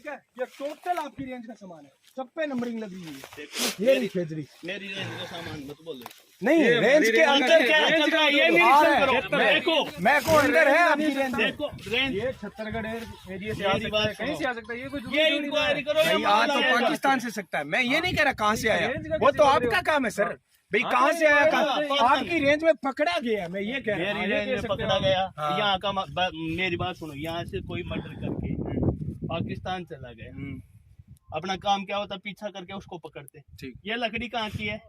ठीक है, ये टोटल आपकी रेंज का सामान है, सब पे नंबरिंग लगी हुई है। ये नहीं खेजड़ी, मेरी रेंज का सामान मत बोलो। नहीं रेंज के अंदर क्या चल रहा है ये नहीं करो। देखो मैं को अंदर है आपकी रेंज। देखो रेंज ये छत्तीसगढ़ एरिया से आ मेरी सकता है, बात कहीं सुनो। से आ सकता है, ये कोई ये जरूरी थोड़ी इंक्वायरी है। करो या भाई आ तो मामला है। पाकिस्तान से सकता है, मैं ये नहीं कह रहा कहाँ से आया, रेंज का वो तो कैसे बता आपका काम है सर। भाई हाँ, कहाँ से आया, हाँ, आपकी रेंज में पकड़ा गया, मैं ये कह रहा मेरी हूँ। रेंज में पकड़ा गया। हाँ। यहाँ का मेरी बात सुनो, यहाँ से कोई मर्डर करके पाकिस्तान चला गया, अपना काम क्या होता, पीछा करके उसको पकड़ते। ठीक। ये लकड़ी कहाँ की है,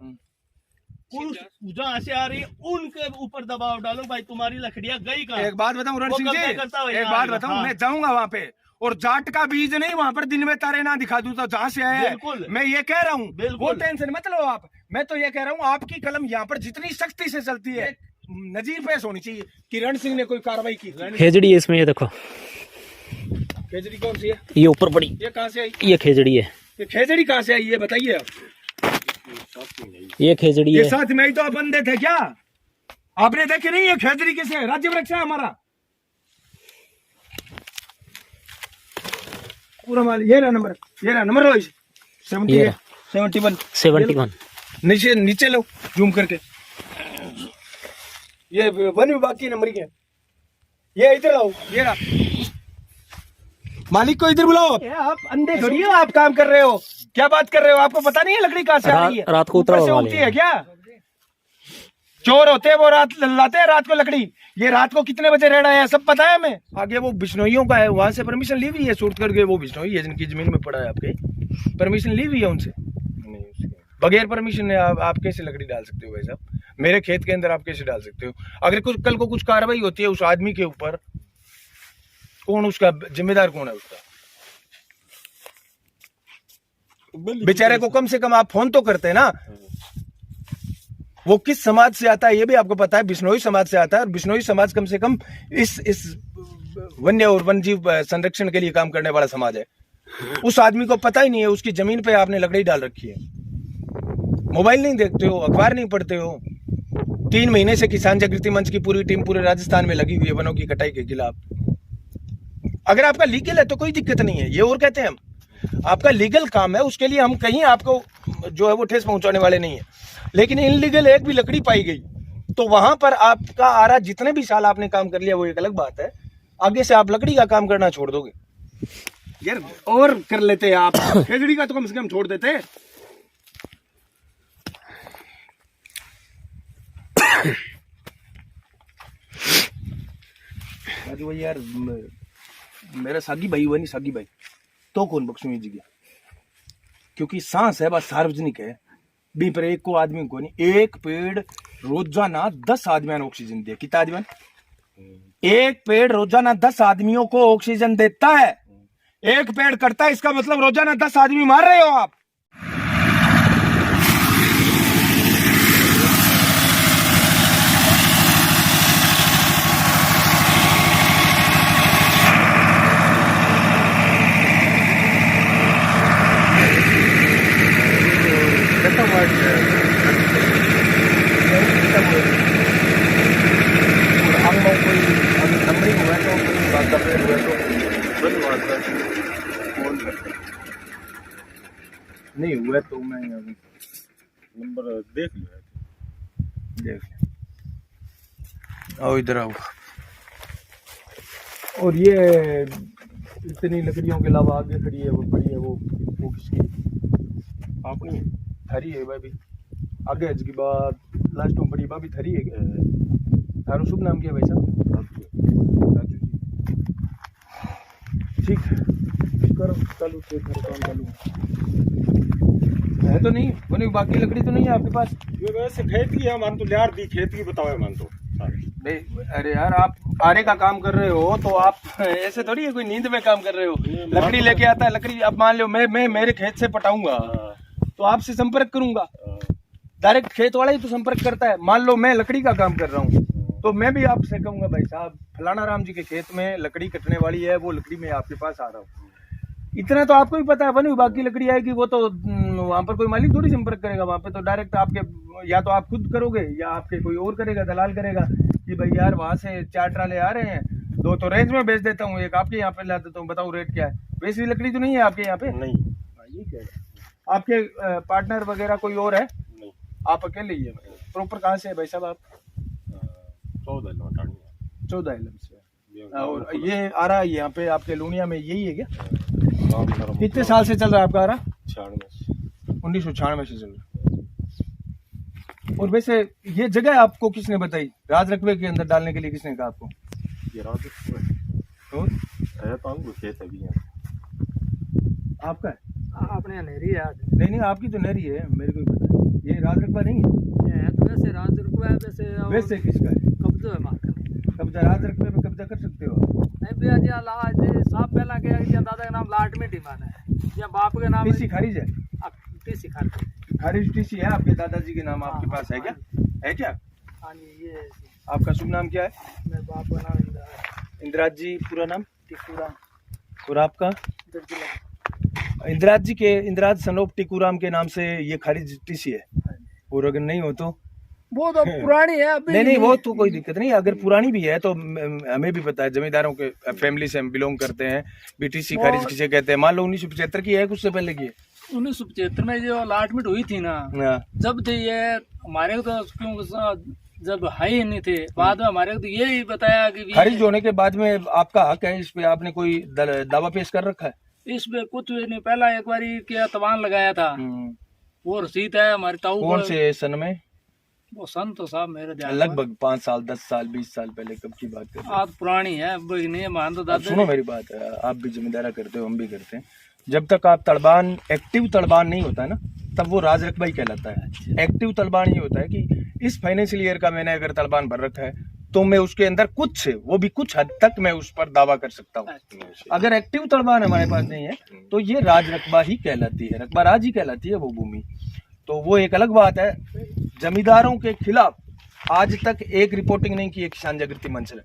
उस जहाँ से आ रही है उनके ऊपर दबाव डालो, भाई तुम्हारी लकड़ियाँ गई कहाँ। एक बात बताऊं रण वो सिंह कब्जा जी, करता हुआ एक यहाँ बात आएगा। बताऊं, हाँ। मैं जाऊंगा वहां पे और जाट का बीज नहीं वहां पर दिन में तारे ना दिखा दूं तो जहाँ से आया है, बिल्कुल। मैं ये कह रहा हूँ, बिल्कुल। वो टेंशन मत लो आप। मैं तो ये कह रहा हूँ आपकी कलम यहाँ पर जितनी सख्ती से चलती है नजीर पेश होनी चाहिए कि रण सिंह ने कोई कार्रवाई की थी। खेजड़ी है इसमें, ये देखो, खेजड़ी कौन सी है, ये ऊपर पड़ी, ये कहाँ से आई, ये खेजड़ी है, ये खेजड़ी कहाँ से आई ये बताइए आप। ये खेजड़ी ये है। साथ में ही तो बंदे थे क्या, आपने देखे नहीं, ये खेजड़ी किसे है, राज्य वृक्ष है हमारा पूरा माल। ये रहा नंबर, ये रहा नंबर रोज 71 71 नीचे नीचे लो जूम करके, ये वन विभाग की नंबर है, ये इधर आओ, ये रहा। मालिक को इधर बुलाओ। आप अंधे थोड़ी हो, आप काम कर रहे हो, क्या बात कर रहे हो, आपको पता नहीं है लकड़ी कहाँ से आ रही है, रात को उतरा ऊपर से हुआ उगती है क्या, चोर होते हैं वो रात लाते हैं रात को लकड़ी, ये रात को कितने बजे रेड आया सब पता है हमें। आगे वो बिश्नोइयों का है, वहां से परमिशन ली हुई है, शूट करके वो बिश्नोई है जिनकी जमीन में पड़ा है, आपके परमिशन ली हुई है उनसे, बगैर परमिशन आप कैसे लकड़ी डाल सकते हो भाई साहब, मेरे खेत के अंदर आप कैसे डाल सकते हो। अगर कुछ कल को कुछ कार्रवाई होती है उस आदमी के ऊपर, कौन उसका जिम्मेदार, कौन है उसका, बेचारे को कम से कम आप फोन तो करते हैं ना। वो किस समाज से आता है ये भी आपको पता है, बिश्नोई समाज से आता है, और बिश्नोई समाज कम से कम इस वन्य और वन जीव संरक्षण के लिए काम करने वाला समाज है। उस आदमी को पता ही नहीं है उसकी जमीन पे आपने लकड़ी डाल रखी है, मोबाइल नहीं देखते हो, अखबार नहीं पढ़ते हो। 3 महीने से किसान जागृति मंच की पूरी टीम पूरे राजस्थान में लगी हुई है वनों की कटाई के खिलाफ। अगर आपका लीगल है तो कोई दिक्कत नहीं है, ये और कहते हैं हम, आपका लीगल काम है, उसके लिए हम कहीं आपको जो है वो ठेस पहुंचाने वाले नहीं है। लेकिन इनलीगल एक भी लकड़ी पाई गई तो वहां पर आपका आ रहा, जितने भी साल आपने काम कर लिया वो एक अलग बात है, आगे से आप लकड़ी का काम करना छोड़ दोगे यार, और कर लेते हैं आप, खेजड़ी का तो कम से कम छोड़ देते। भाई यार मेरा सागी भाई हुआ नहीं, सागी भाई तो कौन बख्शुई जी गया, क्योंकि सांस है बस सार्वजनिक है, बी पर एक को आदमी को नहीं। एक पेड़ रोजाना 10 आदमियों को ऑक्सीजन दे, कितना आदमी, एक पेड़ रोजाना 10 आदमियों को ऑक्सीजन देता है, एक पेड़ कटता है इसका मतलब रोजाना 10 आदमी मार रहे हो आप। नहीं हुआ तो मैं नंबर देख लिया, देख आओ इधर आओ। और ये इतनी लकड़ियों के अलावा आगे खड़ी है वो पड़ी है, वो किसकी, अपनी थरी है भाई, आगे इसकी बात लास्ट में पड़ी भाभी थरी है क्या, थारू शुभ नाम क्या है भाई साहब, राजू जी, ठीक है करो चालू से करो काम चालू है तो नहीं, बनी बाकी लकड़ी तो नहीं है आपके पास, ये वैसे खेत की है, मान तो लियार दी खेत की बताओ मान तो भाई। अरे यार आप आरे का काम कर रहे हो तो आप ऐसे थोड़ी है कोई नींद में काम कर रहे हो, लकड़ी लेके आता है, लकड़ी अब मान लो मैं मेरे खेत से पटाऊंगा तो आपसे संपर्क करूंगा, डायरेक्ट खेत वाला ही तो संपर्क करता है। मान लो मैं लकड़ी का काम कर रहा हूँ तो मैं भी आपसे कहूंगा भाई साहब फलाना राम जी के खेत में लकड़ी कटने वाली है, वो लकड़ी में आपके पास आ रहा हूँ, इतना तो आपको भी पता है। वन विभाग की लकड़ी आएगी वो तो वहां पर कोई मालिक थोड़ी संपर्क करेगा, वहां पे तो डायरेक्ट आपके, या तो आप खुद करोगे या आपके कोई और करेगा, दलाल करेगा कि भाई यार वहां से 4 ट्राले आ रहे हैं 2 तो रेंज में बेच देता हूँ, एक आपके यहाँ पे ला देता हूँ, बताओ रेट क्या है। वैसी लकड़ी तो नहीं है आपके यहाँ पे? नहीं ये क्या है? आपके पार्टनर वगैरह कोई और है? नहीं। आप अकेले ही है? प्रॉपर कहाँ से है भाई साहब आप? 14 इलम से। और ये आ रहा है यहाँ पे आपके लूनिया में, यही है क्या? कितने साल से चल रहा है आपका आ रहा? 1996 से चल रहा है। और वैसे ये जगह आपको किसने बताई राज रकबे के अंदर डालने के लिए? किसने कहा आपको? ये रात और खेत है आपका है? अपने नहरी है आज। नहीं आपकी तो नहरी है, मेरे को भी पता है। ये राज रकबा नहीं है? है तो वैसे राज रुकवा है वैसे। वैसे किसका है कब्जा है मार कब्जा? राज रकबे पे कब्जा कर सकते हो? नहीं भैया जी लाज साहब पहला क्या है, दादा का नाम लाट में टीमान है या बाप के नाम टीसी खारिज है? टीसी खारिज। खारिज टीसी है आपके दादाजी के नाम आपके पास है क्या? है क्या? हाँ जी। ये आपका शुभ नाम क्या है? मेरे बाप का नाम इंदिराज जी, पूरा नाम? टिकुराम। और आपका? इंदिराज जी के, इंदिराज सनोप टिकुराम के नाम से ये खारिज टीसी है। और अगर नहीं हो तो वो तो पुरानी है अभी। नहीं वो तो कोई दिक्कत नहीं। अगर पुरानी भी है तो हमें भी पता है, जमींदारों के फैमिली से हम बिलोंग करते हैं। बीटीसी खारिज किसे कहते हैं? मान लो 1975 की है, कुछ से पहले की है? 1975 में जो अलाटमेंट हुई थी ना, जब थे ये हमारे को तो क्यों जब है ही नहीं थे, बाद में हमारे को तो यही बताया कि खारिज होने के बाद में आपका हक है इस पे, आपने कोई दावा पेश कर रखा है? इसमें कुछ नहीं। पहला एक बार क्या तबान लगाया था, वो रसीद है हमारे ताऊ। कौन से सन में? वो सन तो साहब मेरे ध्यान लगभग 5 साल 10 साल 20 साल पहले, कब की बात कर रहे हैं? आप पुरानी है नहीं मान तो दादा। सुनो मेरी बात, आप भी जिम्मेदारा करते हो, हम भी करते हैं। जब तक आप तड़बान, एक्टिव तड़बान नहीं होता है ना, तब वो राज रकबा ही कहलाता है। एक्टिव तड़बान ये होता है कि इस फाइनेंशियल ईयर का मैंने अगर तड़बान भर रखा है तो मैं उसके अंदर कुछ, वो भी कुछ हद तक मैं उस पर दावा कर सकता हूँ। अगर एक्टिव तड़बान हमारे पास नहीं है तो ये राज रकबा ही कहलाती है, रकबा राज ही कहलाती है वो भूमि। तो वो एक अलग बात है। जमींदारों के खिलाफ आज तक एक रिपोर्टिंग नहीं की है किसान जागृति मंच ने,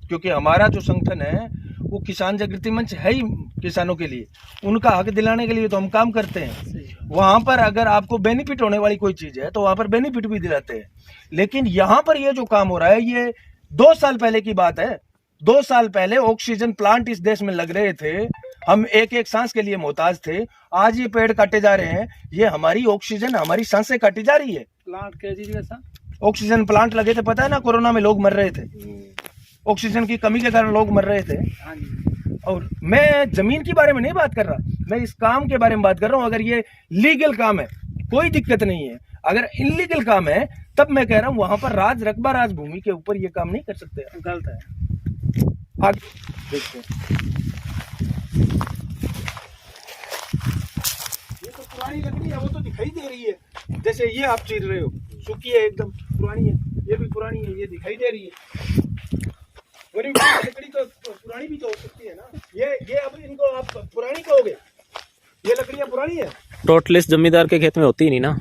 क्योंकि हमारा जो संगठन है वो किसान जागृति मंच है ही किसानों के लिए, उनका हक दिलाने के लिए तो हम काम करते हैं। वहां पर अगर आपको बेनिफिट होने वाली कोई चीज है तो वहां पर बेनिफिट भी दिलाते हैं। लेकिन यहाँ पर ये जो काम हो रहा है ये 2 साल पहले की बात है। 2 साल पहले ऑक्सीजन प्लांट इस देश में लग रहे थे, हम एक एक सांस के लिए मोहताज थे। आज ये पेड़ काटे जा रहे हैं, ये हमारी ऑक्सीजन, हमारी सांसें काटी जा रही है। प्लांट कह दीजिए सर। ऑक्सीजन प्लांट लगे थे, पता है ना, कोरोना में लोग मर रहे थे, ऑक्सीजन की कमी के कारण लोग मर रहे थे। हाँ जी। और मैं जमीन के बारे में नहीं बात कर रहा, मैं इस काम के बारे में बात कर रहा हूँ। अगर ये लीगल काम है कोई दिक्कत नहीं है, अगर इनलीगल काम है तब मैं कह रहा हूँ वहां पर राज रकबा, राज भूमि के ऊपर ये काम नहीं कर सकते। गलत है। आगे देखते हैं। ये तो पुरानी लकड़ी है, वो तो दिखाई दे रही है। जैसे ये आप चीर रहे हो, सूखी है एकदम, पुरानी है, ये भी पुरानी है, ये दिखाई दे रही है। लकड़ी तो पुरानी भी तो हो सकती है ना। ये अब इनको आप पुरानी कहोगे? ये लकड़ियाँ पुरानी है? टोटलेस जमींदार के खेत में होती ही नहीं ना,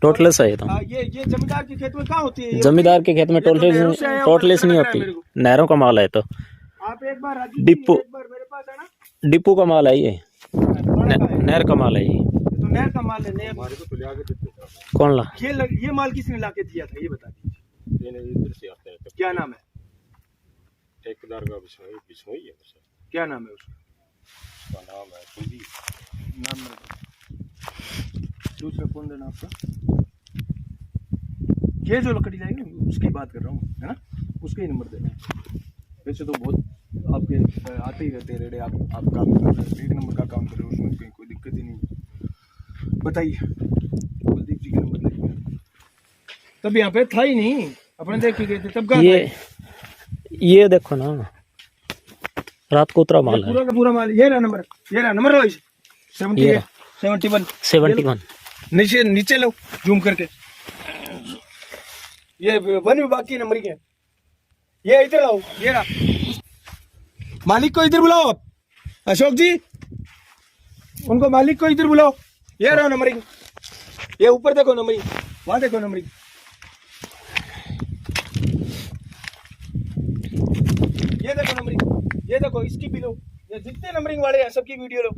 टोटलेस है ये तो। ये जमींदार के खेत में कहाँ होती है? जमींदार के खेत में टोटलेस नहीं होती, नहरों का माल है। तो आप एक बार डिपो, एक बार मेरे पास आना। डिपो का माल है ये, नहर का माल है ये। तो नहर का माल है, नहर कौन ला? ये माल किसने लाके दिया था ये बता दीजिए। क्या नाम है? ठेकेदार का बिश्नोई है। क्या नाम है उसका? नाम है कुलदीप। नाम दूसरा कौन देना आपका? ये जो लकड़ी जाएगी ना उसकी बात कर रहा हूँ, है ना, उसके ही नंबर देना। वैसे तो बहुत आपके आते ही रहते हैं रेडे, आप काम कर रहे हैं, 1 नंबर का काम कर रहे हो, उसमें कहीं कोई दिक्कत ही नहीं। बताइए, कुलदीप जी के नंबर देखिए। तब यहाँ पे था ही नहीं, अपने देख के गए थे तब। ये देखो ना, रात को उतरा माल है, पूरा का पूरा माल। ये रहा नंबर, ये रहा नंबर, लो इसे 71 नीचे नीचे लो जूम करके। ये वन विभाग की नंबर है। ये इधर आओ, ये रहा। मालिक को इधर बुलाओ आप, अशोक जी, उनको मालिक को इधर बुलाओ। ये रहा नंबरिंग, ये ऊपर देखो नंबरिंग, वहां देखो नंबरिंग। ये देखो नंबरिंग, ये देखो इसकी भी लो, ये जितने नंबरिंग वाले हैं सबकी वीडियो लो।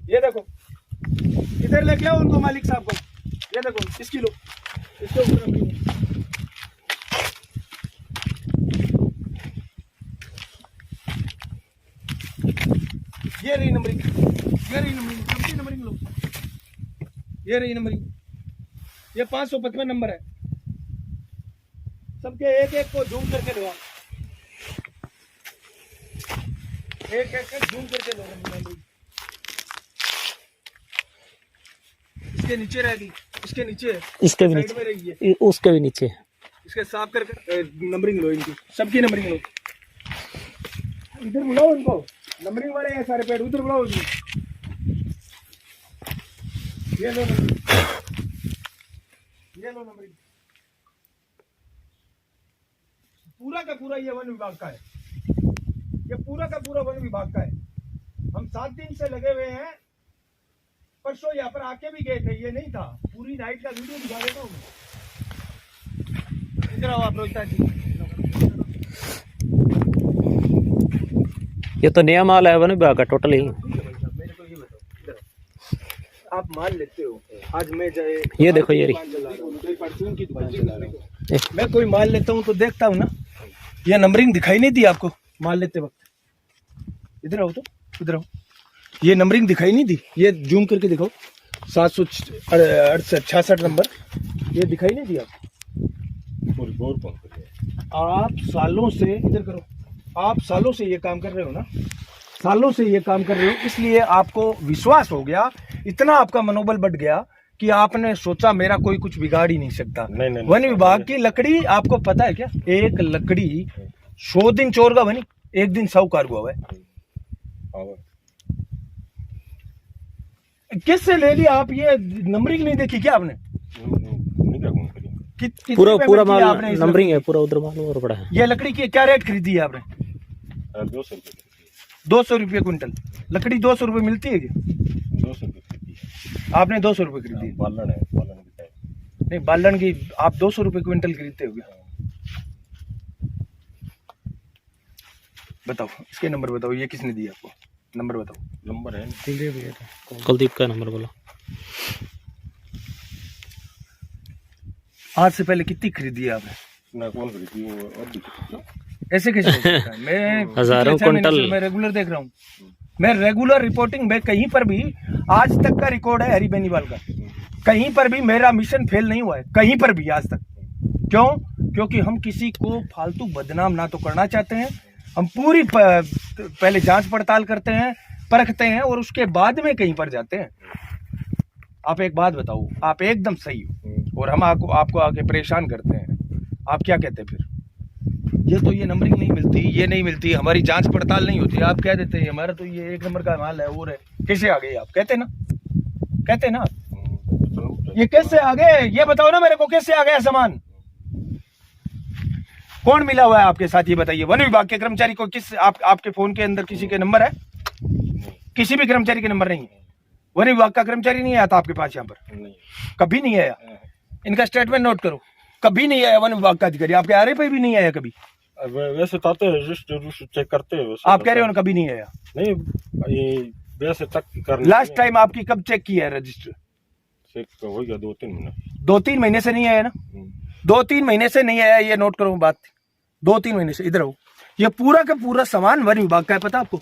ये देखो इधर लेके आओ उनको, मालिक साहब को। ये देखो इसकी लो, इसके ऊपर नंबरिंग। ये रही नंबरिंग, सबकी नंबरिंग लो। ये रही नंबरिंग, ये 555 नंबर है। सबके एक एक को जूम करके लो, एक एक जूम करके लो नंबरिंग। इसके नीचे रहेगी, इसके नीचे, इसके भी साइड में रही है, नीचे, उसके भी नीचे। इसके साफ करके नंबरिंग लो इनकी, सबकी नंबरिंग लो। इधर बुलाओ उनको, नंबरिंग वाले हैं सारे पेड़, उधर बुलाओ उनको। ये लो नंबरिंग, ये लो नंबरिंग। पूरा का पूरा ये वन विभाग का है, ये पूरा का पूरा वन विभाग का है। हम 7 दिन से लगे हुए हैं। परसों यहाँ पर आके भी गए थे, ये नहीं था। पूरी नाइट का वीडियो दिखा देता हूँ। इधर आओ आप रोहिता जी। ये तो नया माल है वन विभाग का टोटल ही। मेरे को ये बताओ, इधर आप माल लेते हो, आज मैं जाए, ये देखो ये रही, मैं कोई माल लेता हूँ तो देखता हूँ ना, ये नंबरिंग दिखाई नहीं दी आपको माल लेते वक्त? इधर आओ तो, इधर आओ। ये नंबरिंग दिखाई नहीं दी? ये जूम करके दिखाओ, 768 नंबर, ये दिखाई नहीं दी आपको? आप सालों से, इधर करो, आप सालों से ये काम कर रहे हो ना, सालों से ये काम कर रहे हो, इसलिए आपको विश्वास हो गया, इतना आपका मनोबल बढ़ गया कि आपने सोचा मेरा कोई कुछ बिगाड़ ही नहीं सकता। नहीं, वन विभाग की लकड़ी, आपको पता है क्या, एक लकड़ी 100 दिन चोर का बनी, एक दिन साहूकार हुआ है। किससे ले लिया आप? ये नंबरिंग नहीं देखी क्या आपने? पूरा पूरा माल नंबरिंग है, पूरा उधर माल और बड़ा है। ये लकड़ी की क्या रेट खरीदी है आपने? 200 रुपये क्विंटल। लकड़ी 200 रुपये मिलती है क्या? 200 आपने 200 रुपये खरीदी है? बालन है, नहीं, बालन की आप 200 रुपये क्विंटल खरीदते हो क्या? बताओ इसके नंबर बताओ, ये किसने दिया आपको? नंबर बताओ। नंबर है, कुलदीप का नंबर बोलो। आज से पहले कितनी खरीदी है आपने? ना कौन खरीदी वो अब भी ऐसे कैसे हो सकता है? मैं हजारों कुंटल, मैं रेगुलर देख रहा हूँ, मैं रेगुलर रिपोर्टिंग, मैं कहीं पर भी, आज तक का रिकॉर्ड है हरी बेनीवाल का, कहीं पर भी मेरा मिशन फेल नहीं हुआ है, कहीं पर भी आज तक। क्यों? क्योंकि हम किसी को फालतू बदनाम ना तो करना चाहते हैं, हम पूरी पहले जांच पड़ताल करते हैं, परखते हैं, और उसके बाद में कहीं पर जाते हैं। आप एक बात बताओ, आप एकदम सही हो और हम आपको आके परेशान करते हैं, आप क्या कहते हैं फिर? ये तो ये नंबरिंग नहीं मिलती, ये नहीं मिलती, हमारी जांच पड़ताल नहीं होती, आप कह देते हैं हमारा तो ये 1 नंबर का माल है और है। कैसे आ गए आप? कहते ना, कहते ना, ये कैसे आ गए? ये बताओ ना मेरे को, कैसे आ गया सामान? कौन मिला हुआ है आपके साथ, ये बताइए। वन विभाग के कर्मचारी को किस आपके फोन के अंदर किसी के नंबर है? किसी भी कर्मचारी के नंबर नहीं है? वन विभाग का कर्मचारी नहीं आया था आपके पास यहाँ पर? नहीं, कभी नहीं आया। इनका स्टेटमेंट नोट करो, कभी नहीं आया वन विभाग का अधिकारी, आपके आरे पे भी नहीं आया कभी। वैसे तो आते हैं, रजिस्टर चेक करते हैं, आप कह रहे हो ना कभी नहीं आया? नहीं, ये वैसे तक करने लास्ट टाइम आपकी कब चेक किया है रजिस्टर? चेक हो गया 2-3 महीने। 2-3 महीने से नहीं आया ना? 2-3 महीने से नहीं आया, ये नोट करो बात। 2-3 महीने से। इधर आओ, ये पूरा का पूरा सामान वन विभाग का है, पता आपको?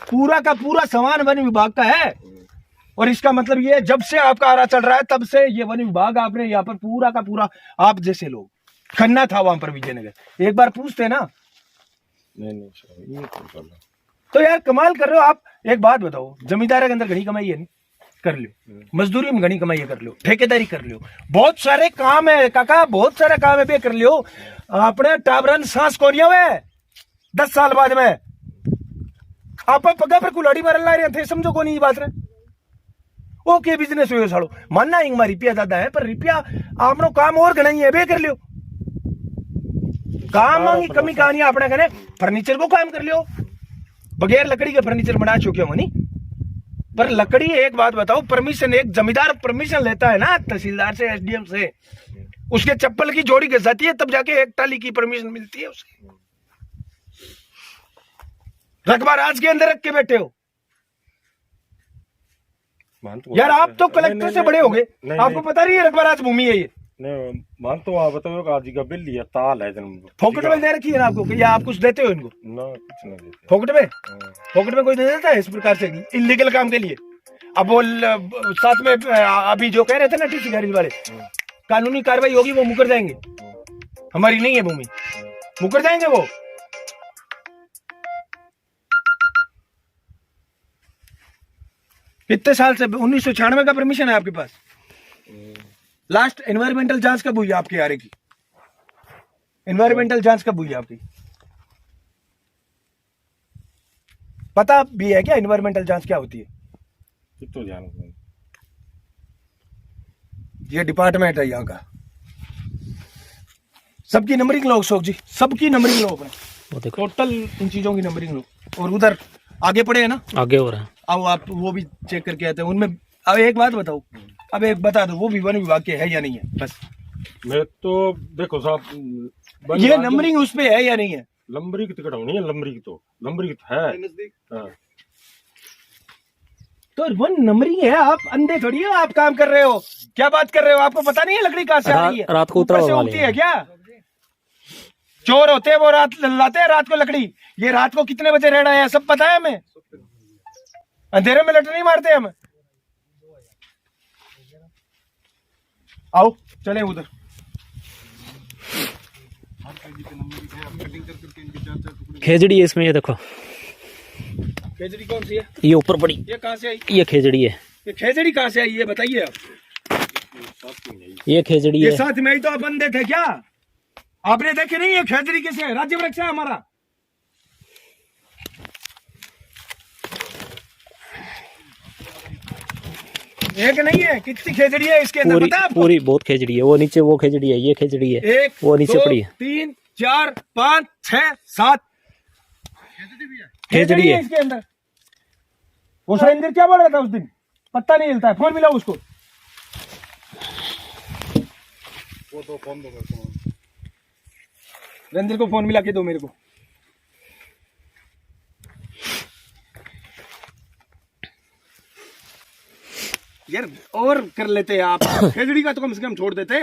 पूरा का पूरा सामान वन विभाग का है। और इसका मतलब ये, जब से आपका आरा चल रहा है तब से ये वन विभाग आपने यहाँ पर पूरा का पूरा, आप जैसे लोग, खन्ना था वहां पर विजयनगर, एक बार पूछते ना। नहीं तो यार कमाल कर रहे हो आप। एक बात बताओ, जमींदारी के अंदर घनी कमाई है नहीं? कर लो। मजदूरी में घनी कमाई है, कर लो। ठेकेदारी कर लो, बहुत सारे काम है काका, बहुत सारे काम है भी कर लियो। अपने टाबरन सांस को नहीं हुए 10 साल बाद में आप पगा पर कुलाड़ी मार ला रहे थे, समझो को नहीं ये बात रहे। ओके बिजनेस हो साड़ो, मानना इंग रिपिया ज्यादा है, पर रिपिया आपनो काम और घना ही है, बे कर लियो। काम की कमी कहानी आपने कहने फर्नीचर को काम कर लियो, बगैर लकड़ी के फर्नीचर बना चुके हो नहीं। पर लकड़ी, एक बात बताओ, परमिशन, एक जमींदार परमिशन लेता है ना तहसीलदार से, एसडीएम से, उसके चप्पल की जोड़ी घिसाती है तब जाके एक टाली की परमिशन मिलती है उसे। रकबा राज के अंदर रख के बैठे हो यार। आप तो कलेक्टर से बड़े हो गए, आपको पता नहीं है रकबा राज भूमि है ये? नहीं मान तो आप बताओ कि आज का बिल लिया ताल है जन्म फोकट में दे रखी है ना आपको कि या आप कुछ देते हो इनको ना कुछ नहीं देते। फोकट में? फोकट में कोई दे देता है इस प्रकार से इलीगल काम के लिए? अब वो साथ में अभी जो कह रहे थे ना टीसी गैरेज वाले, कानूनी कार्रवाई होगी, वो मुकर जाएंगे। हमारी नहीं है भूमि, मुकर जाएंगे वो। कितने साल से? 1996 का परमिशन है आपके पास? लास्ट एनवायरमेंटल जांच कब हुई आपके यारे की? एनवायरमेंटल जांच कब हुई आपकी? पता भी है क्या एनवायरमेंटल जांच क्या होती है? कितो ध्यान में। ये डिपार्टमेंट है यहाँ का। सबकी नंबरिंग लो अशोक जी, सबकी नंबरिंग लो अपने, वो देखो टोटल इन चीजों की नंबरिंग लो। और उधर आगे पड़े है ना, आगे हो रहा है। अब आप वो भी चेक करके आते हैं उनमें। अब एक बात बताओ, अब एक बता दो, वो भी वन विभाग के है या नहीं है? बस मैं तो देखो साहब ये नंबरिंग उस पे है या नहीं है? लंबरी की टिकट होनी है, लंबरी की तो है। हाँ। तो वन नंबरिंग है, आप अंधे थोड़ी हो, आप काम कर रहे हो। क्या बात कर रहे हो? आपको पता नहीं है लकड़ी कहाँ से आ रही है? रात को ऊपर उतरा से हुआ उगती है क्या? चोर होते हैं वो, रात लाते हैं रात को लकड़ी। ये रात को कितने बजे रेड आया सब पता है हमें। अंधेरे में लट नहीं मारते हम। आओ चले उधर। खेजड़ी है इसमें, ये देखो। खेजड़ी कौन सी है? ये ऊपर पड़ी, ये कहाँ से आई? ये खेजड़ी है। ये खेजड़ी कहाँ से आई ये बताइए आप। ये खेजड़ी ये है। साथ में ही तो आप बंदे थे क्या? आपने देखे नहीं? ये खेजड़ी कैसे है? राज्य वृक्ष है हमारा। एक नहीं है, कितनी खेजड़ी है इसके अंदर पूरी पता है आपको? पूरी बहुत खेजड़ी है। वो नीचे वो खेजड़ी है, ये खेजड़ी है। एक, वो नीचे दो, पड़ी है। 3, 4, 5, 6, 7 खेजड़ी है। इसके अंदर। वो सुरेंद्र क्या बोल रहा था उस दिन? पत्ता नहीं हिलता है। फोन मिलाओ उसको। वो तो फोन दो सुरेंद्र को, फोन मिला के दो मेरे को। यार और कर लेते आप, खेजड़ी का तो कम से कम छोड़ देते।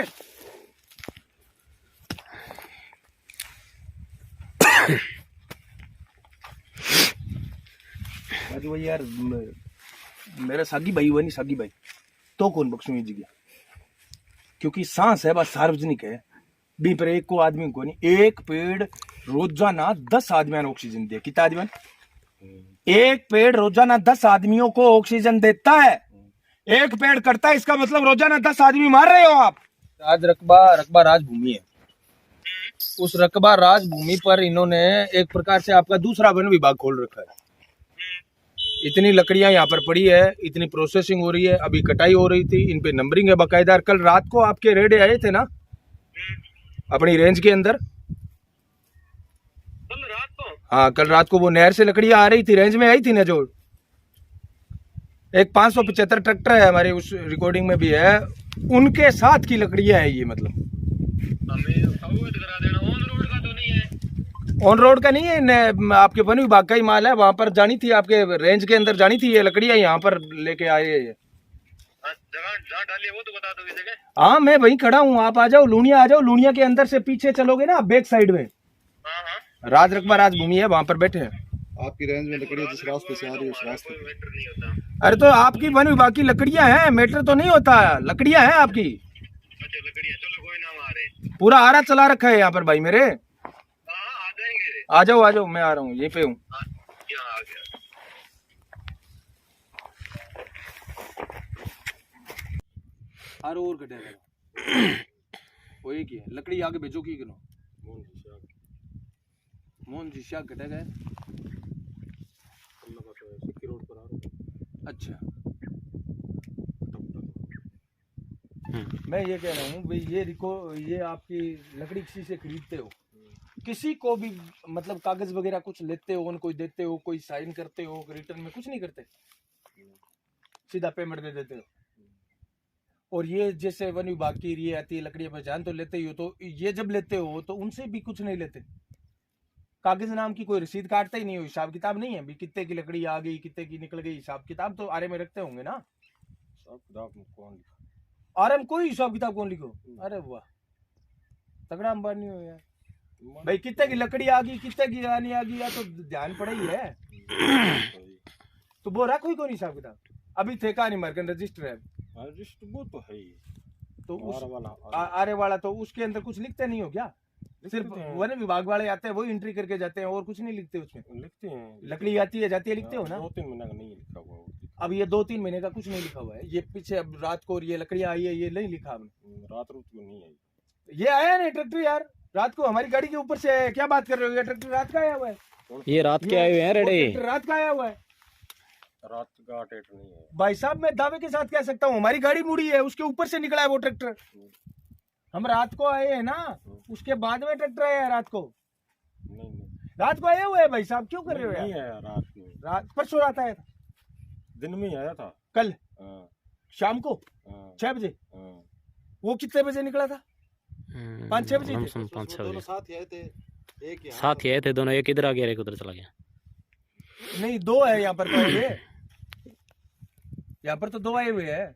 आज वो यार मेरा सागी भाई हुआ नहीं, सागी भाई तो कौन बख्शू जी गया, क्योंकि सांस है बस सार्वजनिक है। बी पर एक को आदमी को नहीं। एक पेड़ रोजाना 10 आदमियों को ऑक्सीजन दे। कितना आदमी? एक पेड़ रोजाना 10 आदमियों को ऑक्सीजन देता है। एक पेड़ कटता है, इसका मतलब रोजाना 10 आदमी मार रहे हो आप। आज रकबा राजभूमि है। उस रकबा राजभूमि पर इन्होंने एक प्रकार से आपका दूसरा वन विभाग खोल रखा है। इतनी लकड़ियां यहाँ पर पड़ी है, इतनी प्रोसेसिंग हो रही है, अभी कटाई हो रही थी, इन पे नंबरिंग है बाकायदा। कल रात को आपके रेडे आए थे ना अपनी रेंज के अंदर? कल रात को? हाँ कल रात को वो नहर से लकड़ियां आ रही थी, रेंज में आई थी ना। जो एक 575 ट्रैक्टर है हमारे, उस रिकॉर्डिंग में भी है, उनके साथ की लकड़ियां है ये। मतलब ऑन रोड का नहीं है, आपके वन विभाग का ही माल है। वहां पर जानी थी, आपके रेंज के अंदर जानी थी ये लकड़ियां, यहाँ पर लेके आए ये। जगह डाली है वो तो बता दो ये जगह। हाँ मैं वहीं खड़ा हूँ, आप आ जाओ लूनिया, आ जाओ लूनिया के अंदर से पीछे चलोगे ना बैक साइड में, राज रकबा राजभूमि है, वहां पर बैठे हैं। आपकी रेंज में लकड़ियां जिस रास्ते से आ रही है उस रास्ते पे। अरे तो आपकी वन विभाग की लकड़ियां हैं, मैटर तो नहीं होता, लकड़ियां हैं आपकी। पूरा आरा चला रखा है यहाँ पर भाई मेरे। आ जाओ मैं आ रहा हूँ, यहीं पे हूँ। और कटेगा वो एक ही है लकड़ी, आगे भेजो की करो। मोहन जी शाह कटेगा। अच्छा मैं ये कह रहा हूँ भाई, ये आपकी लकड़ी किसी से खरीदते हो, किसी को भी मतलब कागज वगैरह कुछ लेते हो, कोई देते हो, कोई साइन करते हो, रिटर्न में कुछ नहीं करते, सीधा पेमेंट दे देते हो। और ये जैसे वन विभाग की ये आती है लकड़ियां पहचान तो लेते ही हो, तो ये जब लेते हो तो उनसे भी कुछ नहीं लेते, कागज नाम की कोई रसीद काटते ही नहीं हो, हिसाब किताब नहीं है भी कितने की लकड़ी आ गई, कितने की निकल गई, हिसाब किताब तो आरे में रखते होंगे ना। हिसाब किताब कौन? और हम कोई हिसाब किताब कौन लिखो। अरे वाह, तगड़ा अंबानी हो यार भाई। कितने की लकड़ी आ गई, कितने की आनी आ गई, या तो ध्यान पड़ा ही है। तो वो रखो ही कौन हिसाब किताब। अभी थे कहानी मरकन रजिस्टर है, रजिस्टर वो तो है ही। तो उस वाला आरे वाला तो उसके अंदर कुछ लिखते नहीं हो क्या? सिर्फ वन विभाग वाले आते हैं, वही एंट्री करके जाते हैं और कुछ नहीं लिखते उसमें। लिखते हैं, लकड़ी आती है जाती है, लिखते हो ना। 2-3 महीने का नहीं लिखा हुआ। अब ये 2-3 महीने का कुछ नहीं लिखा हुआ है। ये पीछे अब रात को ये लकड़ियां आई है, ये नहीं लिखा हमने। रात को नहीं आई। ये आया नहीं ट्रैक्टर यार, रात को हमारी गाड़ी के ऊपर से आया। क्या बात कर रहे हो, ये ट्रैक्टर रात का आया हुआ है। ये रात के आए हुए हैं रेडे। ट्रैक्टर रात का आया हुआ है रात का ट्रैक्टर नहीं है भाई साहब। मैं दावे के साथ कह सकता हूँ हमारी गाड़ी मुड़ी है, उसके ऊपर से निकला है वो ट्रैक्टर। हम रात को आए हैं ना, उसके बाद में ट्रैक्टर आया है रात को। नहीं रात को आए हुए हैं भाई साहब, क्यों कर रहे हो नहीं यार? आया रात में, रात परसों रात आया था, दिन में ही आया था। कल हाँ, शाम को हाँ, 6 बजे। हाँ। वो कितने बजे निकला था? 5-6 बजे थे। 5-6 दोनों बजे साथ ही आए थे, एक यहाँ साथ ही आए थे दोनों, एक इधर आ गया एक उधर चला गया। नहीं, 2 है यहाँ पर तो आए हुए। यहाँ पर तो 2 आए हुए हैं।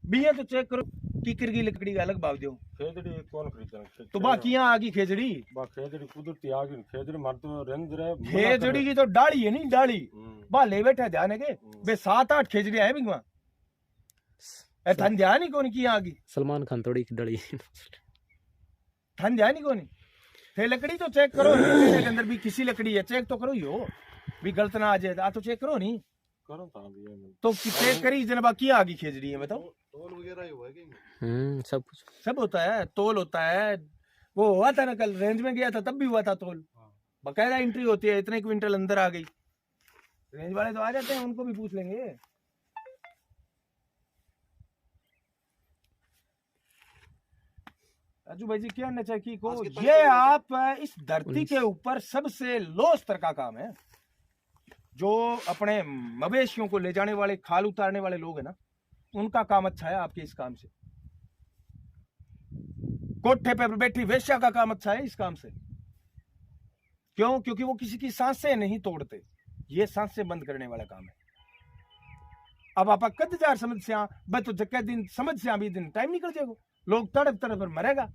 बिया तो चेक करो, कीकर की लकड़ी का अलग भाव दो। खेजड़ी कौन खरीदना? तो बाकी यहाँ आ गई खेजड़ी। खेजड़ी कुदरती आ गई। खेजड़ी मार तो रेंज रहे। खेजड़ी की तो डाली है नहीं, डाली बा ले बैठा ध्यान है के बे 7-8 खेजड़ियां हैं बिगवा। थन ध्यान ही कौन की आ गई। सलमान खान थोड़ी की डली। थन ध्यान ही कौन थे। लकड़ी तो चेक करो के अंदर भी किसी लकड़ी है, चेक तो करो ही हो भी गलत ना आ जाए। आ तो चेक करो नहीं करो था भी तो चेक करी जनबा की आ गई खेजड़ी है बताओ। टोल वगैरह ही हुआ है कि सब कुछ सब होता है, तोल होता है। वो हुआ था ना कल रेंज में गया था तब भी हुआ था तोल। बकायदा एंट्री होती है, इतने क्विंटल अंदर आ गई। रेंज वाले तो आ जाते हैं, उनको भी पूछ लेंगे। राजू भाई जी क्या नचा की को, ये आप इस धरती के ऊपर सबसे लो स्तर का काम है। जो अपने मवेशियों को ले जाने वाले, खाल उतारने वाले लोग हैं ना, उनका काम अच्छा है आपके इस काम से। कोठे पे बैठी वेश्या का काम अच्छा है इस काम से। क्यों? क्योंकि वो किसी की सांसें नहीं तोड़ते। ये सांसें बंद करने वाला काम है। अब आप कद जार समस्या बस तो जक्के दिन समस्या भी दिन टाइम निकल जाएगा, लोग तड़प तड़प पर मरेगा।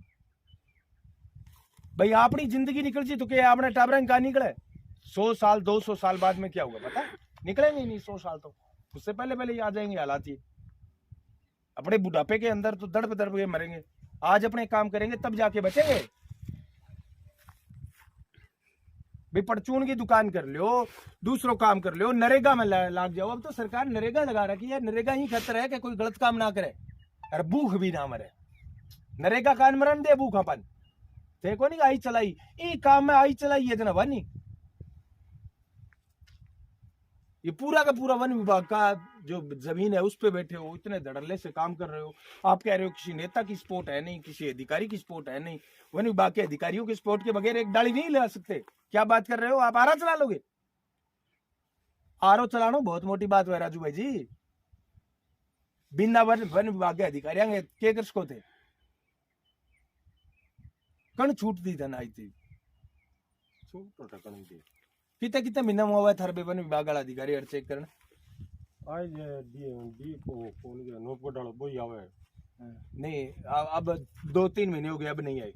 भाई अपनी जिंदगी निकल जी तो क्या आपने टाबरा कहा निकले 100 साल 200 साल बाद में क्या होगा पता? निकलेंगे नहीं 100 साल, तो उससे पहले पहले ही आ जाएंगे हालात। ये अपने बुढ़ापे के अंदर तो दड़प दड़प के मरेंगे। आज अपने काम करेंगे तब जाके बचेंगे। भाई परचून की दुकान कर लो, दूसरों काम कर लो, नरेगा में लाग जाओ। अब तो सरकार नरेगा लगा रखी है, नरेगा ही खतर है कि कोई गलत काम ना करे और भूख भी ना मरे। नरेगा कान मरण दे भूखापन देखो नहीं आई चलाई ई काम में आई चलाई है जना बनी। ये पूरा का पूरा वन विभाग का जो जमीन है उस पे बैठे हो, इतने धड़ल्ले से काम कर रहे हो। आप कह रहे हो किसी नेता की सपोर्ट है नहीं, किसी अधिकारी की सपोर्ट है नहीं। वन विभाग के अधिकारियों की सपोर्ट के बगैर एक डाली नहीं ले सकते। क्या बात कर रहे हो आप? आरा चला लोगे? आरओ चलाना बहुत मोटी बात है राजू भाई जी। बिना वन विभाग के अधिकारी के कर्स को थे कण छूट दी धन आई थी। कितने कितने महीना हुआ है थारे वन विभाग वाला अधिकारी हर चेक करना? आज डी को कौन गया नोट पर डालो वही आवे नहीं। अब 2-3 महीने हो गए, अब नहीं आई।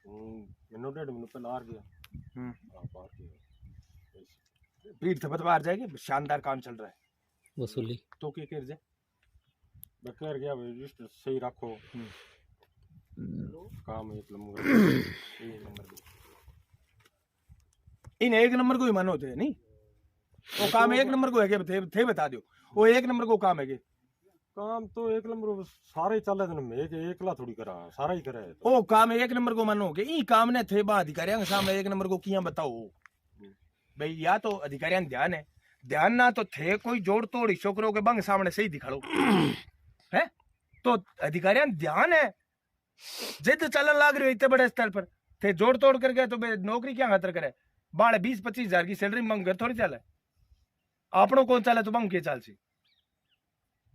महीनों 1.5 महीने पहले आ गया। बाहर गया भीड़ थपत बाहर जाएगी। शानदार काम चल रहा है वसूली तो क्या कर जाए। बेकार गया रजिस्टर सही रखो। काम एक नंबर इन 1 नंबर को ही मानो थे नहीं। वो काम 1 नंबर को है के थे बता दो। वो 1 नंबर को काम है के काम तो 1 नंबर सारे चल रहे थे। मैं एकला थोड़ी करा, सारा ही करा है। ओ काम 1 नंबर को मानो के ई काम ने थे बा अधिकारियों के सामने 1 नंबर को किया बताओ भाई। या तो अधिकारियों ध्यान है, ध्यान ना तो थे कोई जोड़ तोड़ छोकरों के बंग सामने सही दिखाड़ो है। तो अधिकारियों ध्यान है, जिद चलन लाग रही हो इतने बड़े स्तर पर थे जोड़ तोड़ कर गए तो नौकरी क्या खातर करे। 20-25 हजार की सैलरी मंग कर थोड़ी चले। आपनों कौन चले तो मंग के चाल सी।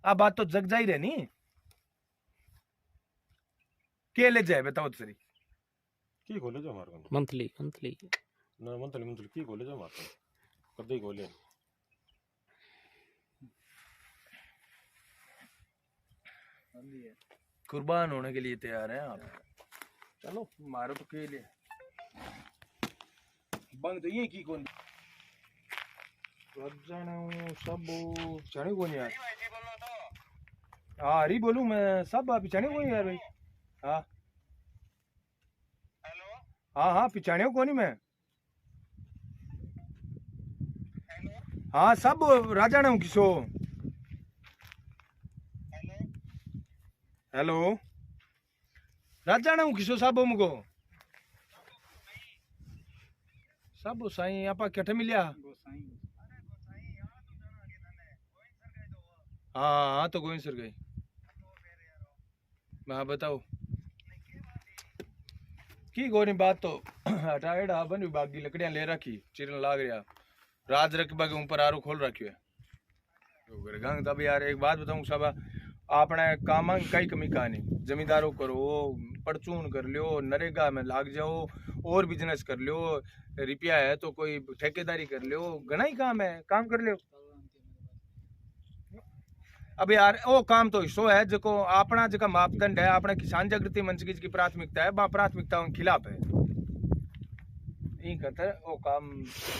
आ बात तो जग जाई रहनी के ले जाए बताओ सरी की खोले जो हमारे मंथली मंथली ना मंथली की खोले जो हमारे कदे खोले। कुर्बान होने के लिए तैयार हैं आप। चलो मारो तो के लिए बंद तो ये की कौन सब जाने को नहीं यार। हाँ हरी बोलूँ मैं सब पिछाने को नहीं यार भाई। हाँ हाँ हाँ पिछाने को नहीं मैं। हाँ सब राजा ने किसो। हेलो राजा ने किसो सब मुको सब साईं आप कटे मिलिया। हाँ हाँ तो गोविंद सर गई। हाँ बताओ की गोरी बात तो हटाएड वन विभाग की लकड़ियां ले रखी चिरन लाग रहा राज रकबा के ऊपर आरो खोल रखियो है गंग। तब यार एक बात बताऊं सब आपने काम कई कमी कहानी जमींदारों करो परचून कर लियो नरेगा में लाग जाओ और बिजनेस कर लियो रुपया है तो कोई ठेकेदारी कर लियो घना ही काम है काम कर लियो। अब यार वो काम तो हिस्सो है जो अपना जो मापदंड है अपने किसान जागृति मंच की प्राथमिकता है प्राथमिकता के खिलाफ है कहते वो काम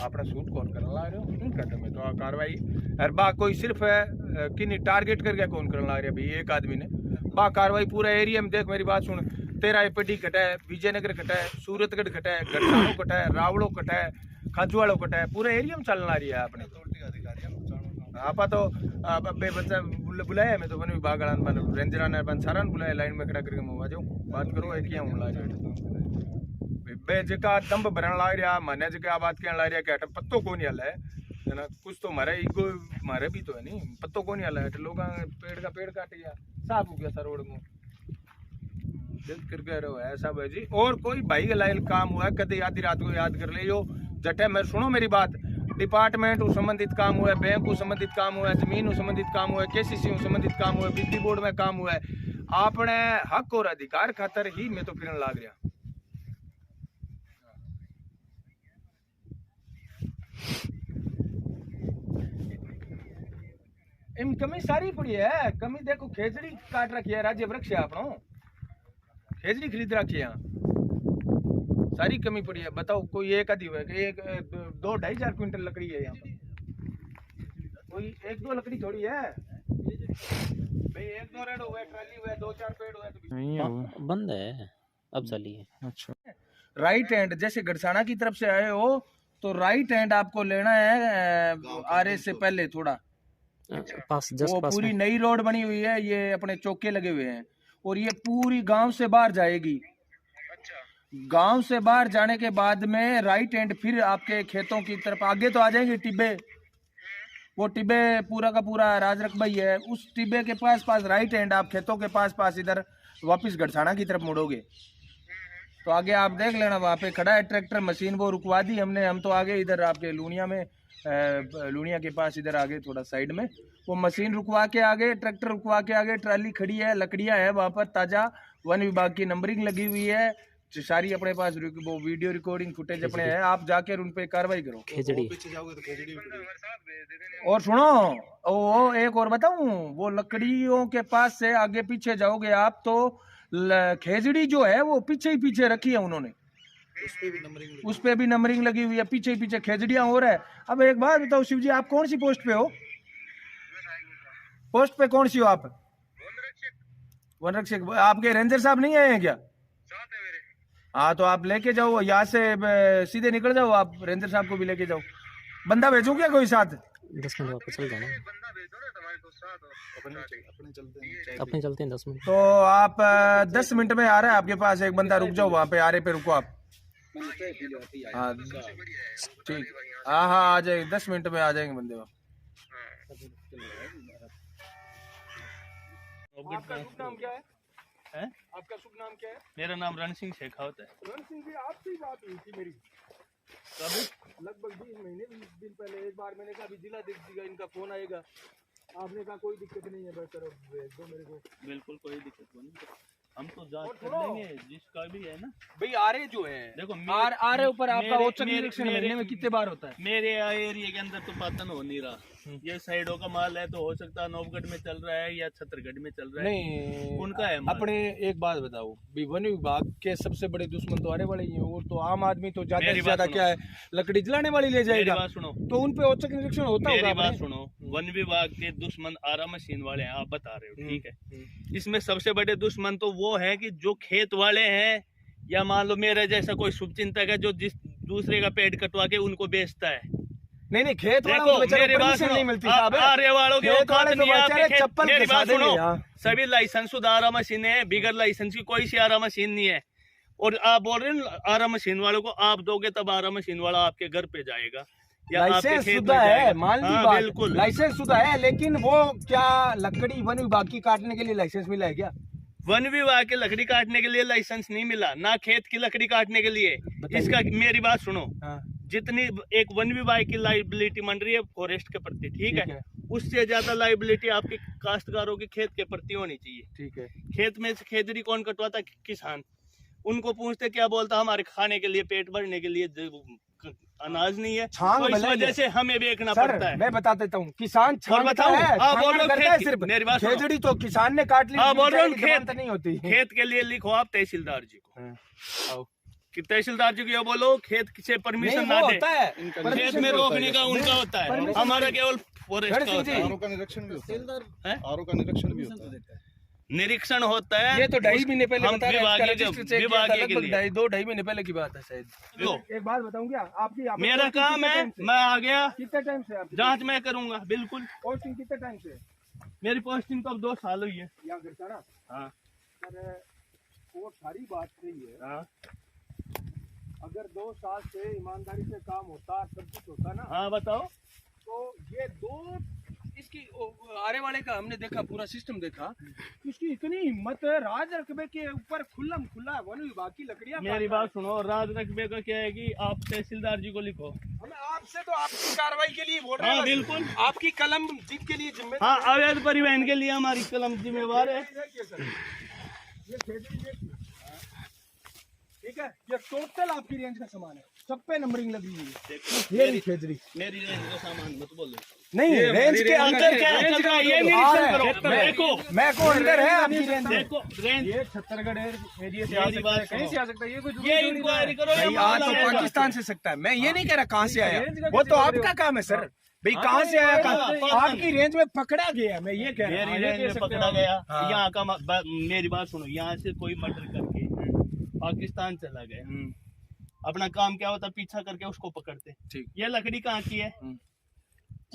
अपना सूट कौन करने ला रहे हो नहीं कहते मैं तो कार्रवाई हर बा कोई सिर्फ है कि नहीं टारगेट करके कौन करने ला रहे भाई एक आदमी ने बा कार्रवाई पूरा एरिया में देख मेरी बात सुन तेरा एपीडी कटा है विजयनगर कटा है सूरतगढ़ कटा है गढ़सानो कटा है रावड़ो कटा है खाजूवाड़ो कटा है पूरे एरिया में चलना रही है अपने आपा तो बच्चा बुलाया मैं तो वन विभाग रेंजर ने सारा बुलाया लाइन में खड़ा करके मुँह आ जाओ बात करो एक ही ला बे जका दम्ब भरण लाग रहा माने जका बात कहने लाग रहा कि पत्तो को नहीं हल है ना कुछ तो हमारा ईगो हमारे भी तो है नहीं पत्तो को नहीं हल है लोग पेड़ का पेड़ काट गया साफ हो गया सर रोड में करके रहो है सब है जी। और कोई भाई लाइल काम हुआ कदे आधी रात को याद कर ले जो जटे मैं सुनो मेरी बात डिपार्टमेंट संबंधित काम हुआ है बैंक संबंधित काम हुआ है जमीन संबंधित काम हुआ है केसीसी संबंधित काम हुआ है बिजली बोर्ड में काम हुआ है आपने हक और अधिकार खातर ही मैं तो फिरन लाग रहा। इन कमी सारी पड़ी है कमी देखो खेजड़ी काट रखी है राज्य वृक्ष है आपनो खेजड़ी खरीद रखी है सारी कमी पड़ी है बताओ कोई एक आधी है एक 2-2.5 क्विंटल लकड़ी है यहाँ पर कोई 1-2 लकड़ी थोड़ी है भाई 1-2 रेड हुए ट्राली हुए 2-4 पेड़ हुए तो बंद है अब चलिए। अच्छा राइट हैंड जैसे गड़साना की तरफ से आए हो तो राइट हैंड आपको लेना है आरे से पहले थोड़ा पास जस्ट वो पास पूरी नई रोड बनी हुई है ये अपने चौके लगे हुए हैं और ये पूरी गांव से बाहर जाएगी। गांव से बाहर जाने के बाद में राइट हैंड फिर आपके खेतों की तरफ आगे तो आ जाएंगे टिब्बे वो टिब्बे पूरा का पूरा राज रकबा ही है उस टिब्बे के पास राइट हैंड आप खेतों के पास इधर वापस गड़साना की तरफ मुड़ोगे तो आगे आप देख लेना वहाँ पे खड़ा है ट्रैक्टर मशीन वो रुकवा दी हमने हम तो आगे इधर आपके लूनिया में लूनिया के पास इधर आगे थोड़ा साइड में वो मशीन रुकवा के आगे ट्रैक्टर रुकवा के आगे ट्राली खड़ी है लकड़ियां है वहाँ पर ताजा वन विभाग की नंबरिंग लगी हुई है सारी अपने पास वो वीडियो रिकॉर्डिंग फुटेज अपने है आप जाके उन पे कार्रवाई करो। खिचड़ी और सुनो वो एक और बताऊं वो लकड़ियों के पास से आगे पीछे जाओगे आप तो खेजड़ी जो है वो पीछे ही पीछे रखी है उन्होंने उस पे भी नंबरिंग लगी हुई है पीछे ही पीछे खेजड़ियां हो रहा है। अब एक बात बताओ शिव जी आप कौन सी पोस्ट पे हो पोस्ट पे कौन सी हो आप वन रक्षक आपके रेंजर साहब नहीं आए हैं क्या? हाँ तो आप लेके जाओ यहाँ से सीधे निकल जाओ आप रेंजर साहब को भी लेके जाओ बंदा भेजूं क्या कोई साथ 10 मिनट वापस चल जाना अपने चलते हैं 10 मिनट तो आप 10 मिनट में आ रहा है आपके पास एक बंदा रुक जाओ वहाँ पे आरे पे रुको आप हाँ ठीक हाँ हाँ आ जाएंगे 10 मिनट में आ जाएंगे बंदे वहाँ। आपका शुभ नाम क्या है? आपका शुभ नाम क्या है? मेरा नाम रण सिंह शेखावत है। रण सिंह जी आपसे ही बात हुई थी मेरी कब लगभग 20 महीने 20 दिन पहले एक बार मैंने कहा अभी जिला देख दीजिएगा इनका फोन आएगा आपने कहा कोई दिक्कत नहीं है बस सर भेज दो मेरे को। बिल्कुल कोई दिक्कत नहीं हम तो जांच कर लेंगे जिसका भी है ना भाई आरे जो है देखो आरे ऊपर आपका औचक निरीक्षण महीने में कितने बार होता है? मेरे एरिया के अंदर तो पतन हो नहीं रहा ये साइडों का माल है, तो हो सकता है नौबगढ़ में चल रहा है या छतरगढ़ में चल रहा है। नहीं उनका है माल। अपने एक बात बताओ, भी वन विभाग के सबसे बड़े दुश्मन तो आने वाले ही हैं, और तो आम आदमी तो ज्यादा मेरी से बात ज्यादा सुनो। क्या है, लकड़ी जलाने वाली ले मेरी जाएगा, बात सुनो, तो उन पे औचक निरीक्षण होता मेरी होगा बात अपने। सुनो, वन विभाग के दुश्मन आरा मशीन वाले हैं, आप बता रहे हो, ठीक है। हम्म। इसमें सबसे बड़े दुश्मन तो वो है कि जो खेत वाले हैं, या मान लो मेरे जैसा कोई शुभचिंतक है जो जिस दूसरे का पेड़ कटवा के उनको बेचता है। नहीं खेत वालों देखो को बेचारे मेरी बात परमिशन सुनो, नहीं मिलती साहब, आरे वालों की खेत औकात वाले तो नहीं है आपके बेचारे खेत। चप्पल मेरी के बात साधे सुनो, नहीं, हाँ। सभी लाइसेंस शुदा आरा मशीन है, बिगर लाइसेंस की कोई सी आरा मशीन नहीं है। और आप बोल रहे हैं आरा मशीन वालों को आप दोगे तब आरा मशीन वाला आपके घर पे जाएगा या आपके लाइसेंस खेत शुदा में है, जाएगा। मान ली हाँ, बात, बिल्कुल लाइसेंस शुदा है, लेकिन वो क्या लकड़ी वन विभाग की काटने के लिए लाइसेंस मिला है क्या? वन विभाग के लकड़ी काटने के लिए लाइसेंस नहीं मिला, ना खेत की लकड़ी काटने के लिए। बताइए। इसका मेरी बात सुनो, हाँ, जितनी एक वन विभाग की लाइबिलिटी बन रही है फॉरेस्ट के प्रति, ठीक ठीक है, है। उससे ज्यादा लाइबिलिटी आपके काश्तकारों के खेत के प्रति होनी चाहिए। ठीक है। खेत में से खेतड़ी कौन कटवाता? किसान। उनको पूछते क्या बोलता, हमारे खाने के लिए, पेट भरने के लिए अनाज नहीं है, छांग तो इस भले वजह ही। से हमें बेचना सर पड़ता है। मैं बता देता हूँ, किसान छांगता बताओ, है, हाँ, बोल छांगन रहा हूँ करता है खेत- सिर्फ, मेरी बात सुनो। खेजड़ी तो किसान ने काट ली, हाँ, बोल रहा हूँ उसकी जमानत खेत नहीं होती। खेत के लिए लिखो आप तहसीलदार जी को, हाँ, आओ। कि तहसीलदार जी को ये बोलो खेत से परमिशन नहीं, ना वो दे। होता है, खेत परमिशन में होता है। रोकने का उनका होता है, परमिशन हमारा केवल फॉरेस्ट का रणसिंह होता जी। है। आरओ का निरीक्षण भी होता है, हैं? आरओ का निरीक्षण भी होता है। निरीक्षण होता है, ये तो 2.5 महीने पहले हम बता रहे हैं, विभागीय इसका रजिस्टर चेक किया था, विभागीय के लगभग लिए। 2-2.5 महीने पहले की बात है शायद। लो, एक बात बताऊं क्या आपकी, आप मेरा पोस्टिंग काम कितने है, टाइम से? मैं आ गया, कितने टाइम से आप जांच मैं करूंगा, बिल्कुल। पोस्टिंग कितने टाइम से? मेरी पोस्टिंग तो अब 2 साल हुई है। यहाँ करता ना हाँ सर, वो सारी बात सही है, हाँ अगर 2 साल से ईमानदारी से काम होता, सब कुछ होता ना, हाँ, बताओ। तो ये इसकी आरे वाले का हमने देखा, पूरा सिस्टम देखा, इसकी इतनी हिम्मत है, राज रकबे के ऊपर खुल्लम खुल्ला वन विभाग की लकड़ियां मेरी काट रहा बात सुनो, राज रकबे का क्या है कि आप तहसीलदार जी को लिखो। है। हमें आपसे तो आपकी कार्रवाई के लिए बोल रहे हाँ, हैं, बिल्कुल। आपकी कलम जिनके लिए जिम्मेदार हाँ, अवैध परिवहन के लिए हमारी कलम जिम्मेवार है। देखिए सर, ये खेजड़ी देखिए, ठीक है, ये टोटल आपकी रेंज का सामान है, सब पे नंबरिंग लगी हुई है। ये रही खेजड़ी, मेरी रेंज का सामान मत बोलो। नहीं रेंज के अंदर क्या चल रहा है ये निरीक्षण करो। देखो मैं को अंदर है आपकी रेंज में। देखो रेंज, ये छत्तीसगढ़ एरिया से मेरी बात कहीं से सुनो। आ सकता है, ये कोई ये इंक्वायरी करो, ये भाई आ मामला तो है। पाकिस्तान से सकता है, मैं ये नहीं कह रहा कहाँ से आया, रेंज का वो किसी तो को आपका काम है सर, भाई कहाँ से आया, हाँ, आपकी रेंज में पकड़ा गया, मैं ये कह रहा मेरी हूँ। रेंज में पकड़ा गया, हाँ। यहाँ का मेरी बात सुनो, यहाँ से कोई मर्डर करके पाकिस्तान चला गया, अपना काम क्या होता, पीछा करके उसको पकड़ते। ठीक। ये लकड़ी कहाँ की है,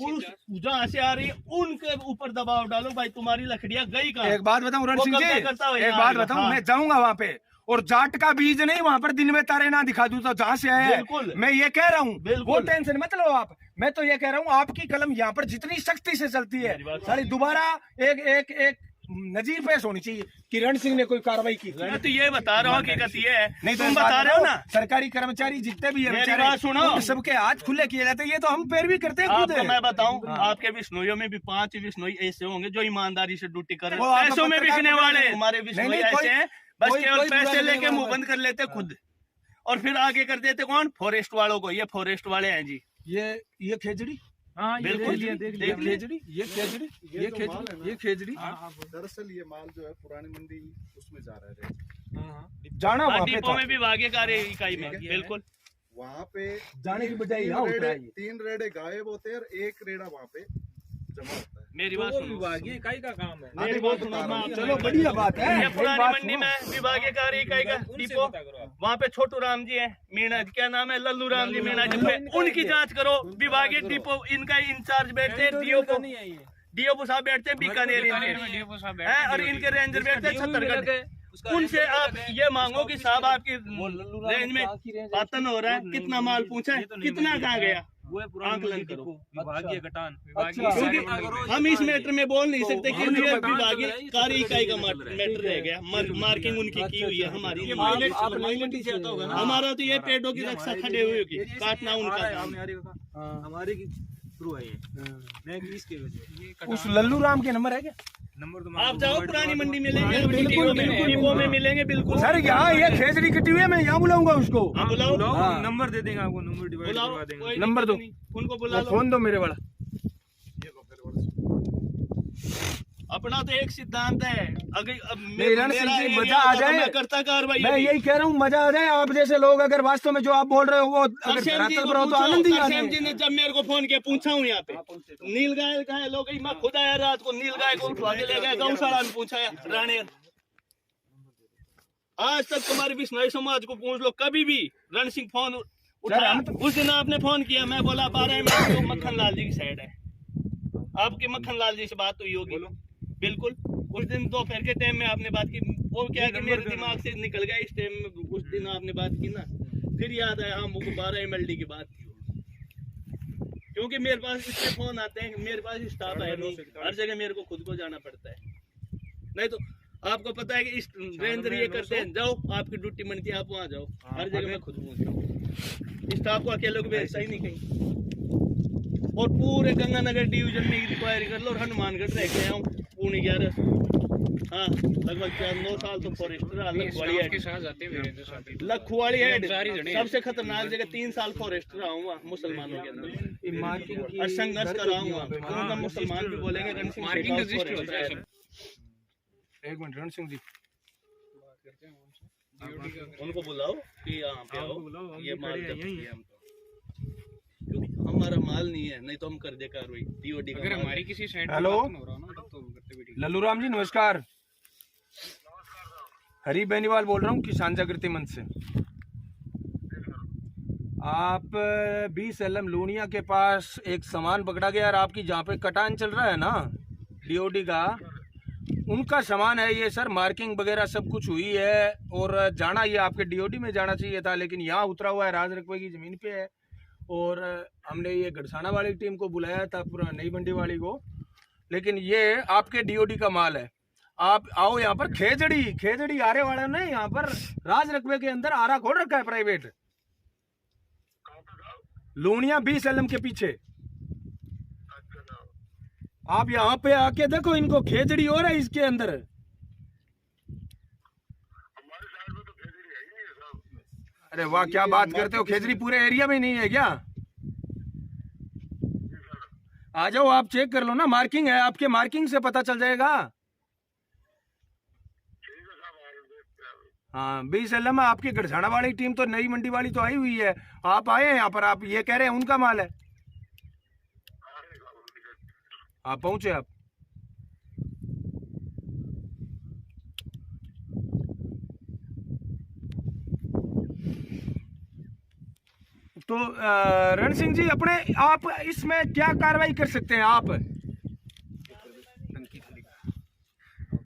उस जहाँ से आ रही है उनके ऊपर दबाव डालो, भाई तुम्हारी लकड़ियाँ गई कहाँ। एक बात बताऊं रण वो सिंह कब्जा जी, करता हुआ एक यहाँ बात आएगा। बताऊं, हाँ। मैं जाऊंगा वहाँ पे और जाट का बीज नहीं वहाँ पर दिन में तारे ना दिखा दूं तो जहाँ से आया है, बिल्कुल। मैं ये कह रहा हूँ, बिल्कुल। वो टेंशन मत लो आप, मैं तो ये कह रहा हूँ आपकी कलम यहाँ पर जितनी सख्ती से चलती है, मेरी बात सारी दोबारा एक नजीर पेश होनी चाहिए कि रण सिंह ने कोई कार्रवाई की। मैं तो ये बता रहा हूँ, हकीकत ये है, नहीं तो तुम एक बात बता रहे हो बताओ, ना। सरकारी कर्मचारी जितने भी है मेरी बेचारे, बात सुनो। उन सबके हाथ खुले किए जाते हैं, ये तो हम पैरवी करते हैं खुद। आपको मैं बताऊं, हाँ। आपके बिश्नोइयों में भी 5 बिश्नोई ऐसे होंगे जो ईमानदारी से ड्यूटी कर रहे वो हैं, आपका पैसों में पत्रकार बिकने बोल वाले रहे हैं। हमारे नहीं, बिश्नोई नहीं, ऐसे हैं, बस कोई केवल पैसे बुरा लेके नहीं मुंह बंद कर लेते खुद, और फिर आगे कर देते कौन, फॉरेस्ट वालों को। ये फॉरेस्ट वाले हैं जी, ये खेजड़ी, हाँ, ये बिल्कुल। देख लिया। ये खेजड़ी, ये खेजड़ी, ये जो माल है खेजड़ी, ना, ये खेजड़ी, दरअसल ये माल जो है पुरानी मंडी उसमें जा रहा है रेट। जाना हाँ, वहाँ पे डिपो था, में भी भागे कार्य इकाई में, ठीक है। बिल्कुल। वहाँ पे जाने की बजाय तीन यहाँ उतरा है रेड़े- ये। 3 रेड़े गायब होते हैं और 1 रेड़ा वहाँ पे जमा होता है। मेरी बात सुनो, विभागीय इकाई का काम है। मेरी बात सुनो, मैं आपको चलो बढ़िया बात है, ये मेरी पुरानी बात मंडी सुनो। में विभागीय कार्य इकाई का डिपो, वहाँ पे छोटू राम जी है, मीणा क्या नाम है, लल्लू राम जी मीणा जी पे, उनकी जांच करो। विभागीय डिपो इनका इंचार्ज बैठते हैं, डीओपो साहब बैठते हैं बीकानेर इनके हैं, और इनके रेंजर बैठते हैं छत्तीसगढ़। उनसे आप ये मांगो कि साहब आपकी रेंज में पतन हो रहा है, कितना माल पूछा है, कितना कहाँ गया, वो है आंकलन करो। विभागीय घटान, अच्छा। क्योंकि हम इस मैटर में बोल नहीं सकते कि ये विभागीय कार्य इकाई का मैटर रह गया, मार्किंग उनकी की हुई है, हमारी नहीं। आप लाइनटी से आता होगा ना, हमारा तो ये पेड़ों की रक्षा खड़े हुए की काटना उनका काम है। हमारे की थ्रू है ये, मैं इसके वजह उस लल्लू राम के नंबर है क्या? नंबर तो आप जाओ पुरानी मंडी मिलेंगे, बिल्कुल, डिपो में मिलेंगे, बिल्कुल। सर यहाँ ये खेजड़ी कटी हुई है, मैं यहाँ बुलाऊंगा उसको, हाँ, बुलाओ, हाँ। नंबर दे देंगे आपको, नंबर डिवाइड बुलाओ, करवा देंगे। कोई नंबर दिक्कत दो। नहीं, उनको बुला लो। फोन दो मेरे वाला। अपना तो एक सिद्धांत है, अगर अब नहीं, रण सिंह मेरा जी, एरिया मजा आ होगा तो जाए। मैं करता कार्रवाई। मैं यही कह रहा हूँ, मजा आ जाए। आप जैसे लोग अगर वास्तव में जो आप बोल रहे हो वो अगर तरसेम जी धरातल को पर हो तो पूछो, आनंद ही आ तरसेम जी जाए। ने जब मेरे को फोन किया, पूछा हूँ यहाँ पे नील गाय कहाँ है, लोग मैं खुद आया रात को, नील गाय को उठवा के ले गया गौशाला में, पूछा राणेर। आज तक तुम्हारे बिश्नोई समाज को पूछ लो, कभी भी रण सिंह फोन उठाया। उस दिन आपने फोन किया, मैं बोला 12 मिनट तो मक्खन लाल जी की साइड है, आपके मक्खन लाल जी से बात हुई होगी। बिल्कुल उस दिन दोपहर के टाइम में आपने बात की, वो क्या कि मेरे दिमाग से निकल गया इस टाइम में, उस दिन आपने बात की ना, फिर याद आया हाँ मुझको 12 MLD की बात की। क्योंकि मेरे पास इतने फोन आते हैं, मेरे पास स्टाफ है नहीं, हर जगह मेरे को खुद को जाना पड़ता है। नहीं तो आपको पता है कि इस रेंजर ये करते हैं, जाओ आपकी ड्यूटी बनती है, आप वहाँ जाओ, हर जगह मैं खुद पहुँचता हूँ। स्टाफ को अकेले को भेजता ही नहीं कहीं। और पूरे गंगानगर डिवीजन में इंक्वायरी कर लो, और हनुमानगढ़ रह गया हूँ पूर्ण 11, हाँ लगभग 9 साल तो फॉरेस्टर रहा। लखवाड़ी हेड सबसे खतरनाक जगह, 3 साल फॉरेस्टर रहा हूँ मुसलमानों के अंदर, और संघर्ष कर रहा हूँ। क्योंकि मुसलमान भी बोलेंगे रण सिंह शेखावत। एक मिनट रण सिंह जी, उनको बुलाओ कि यहाँ पे आओ, ये माल जब्त किया हम तो, क्योंकि हमारा माल नहीं है, नहीं तो हम कर दे कार्रवाई। DOD अगर हमारी किसी साइड। हेलो लल्लू राम जी, नमस्कार। हरी बेनीवाल बोल रहा हूँ किसान जागृति मंच से। आप 20 LM लूनिया के पास एक सामान पकड़ा गया, और आपकी जहाँ पे कटान चल रहा है ना DOD का, उनका सामान है ये सर। मार्किंग वगैरह सब कुछ हुई है, और जाना ये आपके DOD में जाना चाहिए था, लेकिन यहाँ उतरा हुआ है, राज रकबे की जमीन पे है। और हमने ये गढ़साना वाली टीम को बुलाया था, पूरा नई मंडी वाली को, लेकिन ये आपके DOD का माल है। आप आओ यहाँ पर, खेजड़ी आरे वाले ने यहाँ पर राज रकबे के अंदर आरा खोल रखा है प्राइवेट, लूनिया 20 LM के पीछे। आप यहाँ पे आके देखो, इनको खेजड़ी हो रहा है इसके अंदर। अरे वाह, क्या बात करते हो, खेजड़ी पूरे एरिया में नहीं है क्या? आ जाओ, आप चेक कर लो ना, मार्किंग है आपके, मार्किंग से पता चल जाएगा। हाँ 20 LM आपकी गढ़साना वाली टीम तो नई मंडी वाली तो आई हुई है, आप आए हैं यहाँ पर, आप ये कह रहे हैं उनका माल है। आप पहुंचे आप। तो रण सिंह जी, अपने आप इसमें क्या कार्रवाई कर सकते हैं आप?